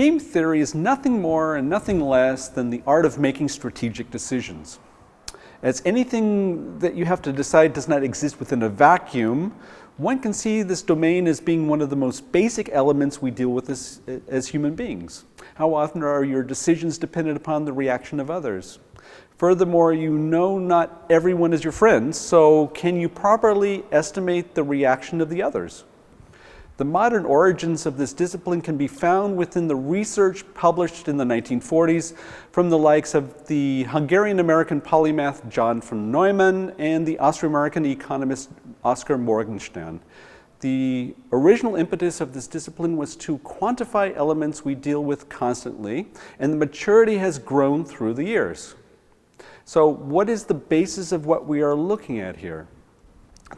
Game theory is nothing more and nothing less than the art of making strategic decisions. As anything that you have to decide does not exist within a vacuum, one can see this domain as being one of the most basic elements we deal with as human beings. How often are your decisions dependent upon the reaction of others? Furthermore, you know not everyone is your friend, so can you properly estimate the reaction of the others? The modern origins of this discipline can be found within the research published in the 1940s from the likes of the Hungarian-American polymath John von Neumann and the Austro-American economist Oscar Morgenstern. The original impetus of this discipline was to quantify elements we deal with constantly, and the maturity has grown through the years. So what is the basis of what we are looking at here?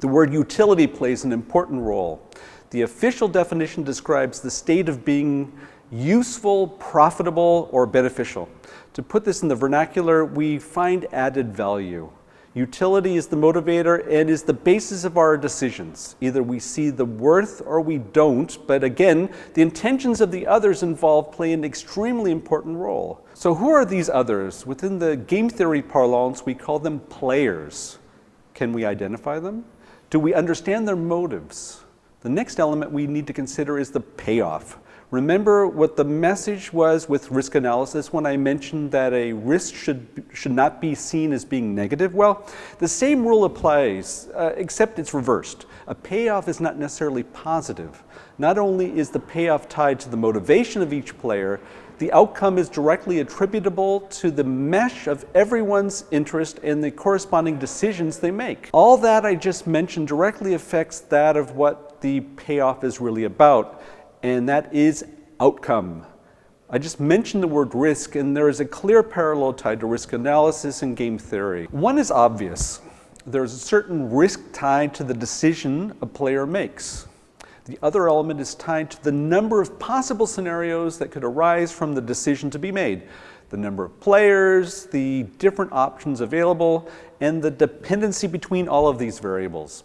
The word utility plays an important role. The official definition describes the state of being useful, profitable, or beneficial. To put this in the vernacular, we find added value. Utility is the motivator and is the basis of our decisions. Either we see the worth or we don't, but again, the intentions of the others involved play an extremely important role. So who are these others? Within the game theory parlance, we call them players. Can we identify them? Do we understand their motives? The next element we need to consider is the payoff. Remember what the message was with risk analysis when I mentioned that a risk should not be seen as being negative? Well, the same rule applies, except it's reversed. A payoff is not necessarily positive. Not only is the payoff tied to the motivation of each player, the outcome is directly attributable to the mesh of everyone's interest and the corresponding decisions they make. All that I just mentioned directly affects that of what the payoff is really about, and that is outcome. I just mentioned the word risk, and there is a clear parallel tied to risk analysis and game theory. One is obvious. There's a certain risk tied to the decision a player makes. The other element is tied to the number of possible scenarios that could arise from the decision to be made. The number of players, the different options available, and the dependency between all of these variables.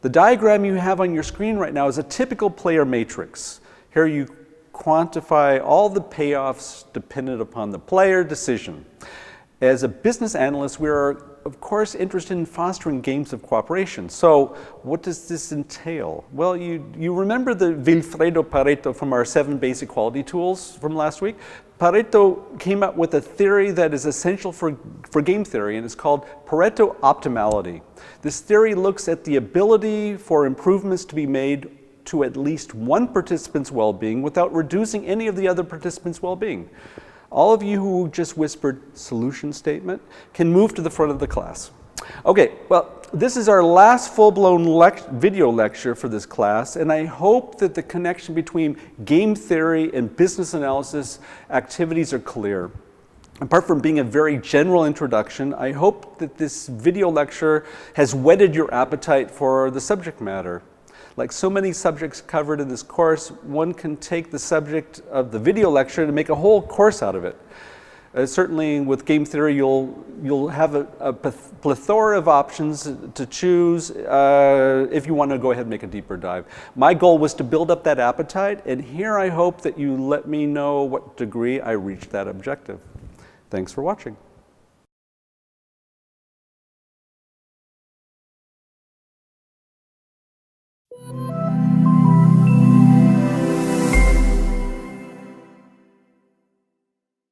The diagram you have on your screen right now is a typical player matrix. Here you quantify all the payoffs dependent upon the player decision. As a business analyst, we are, of course, interested in fostering games of cooperation. So what does this entail? Well, you remember the Vilfredo Pareto from our 7 basic quality tools from last week? Pareto came up with a theory that is essential for game theory, and it's called Pareto optimality. This theory looks at the ability for improvements to be made to at least one participant's well-being without reducing any of the other participants' well-being. All of you who just whispered solution statement can move to the front of the class. Okay, well, this is our last full-blown video lecture for this class, and I hope that the connection between game theory and business analysis activities are clear. Apart from being a very general introduction, I hope that this video lecture has whetted your appetite for the subject matter. Like so many subjects covered in this course, one can take the subject of the video lecture and make a whole course out of it. Certainly with game theory, you'll have a plethora of options to choose if you want to go ahead and make a deeper dive. My goal was to build up that appetite, and here I hope that you let me know what degree I reached that objective. Thanks for watching.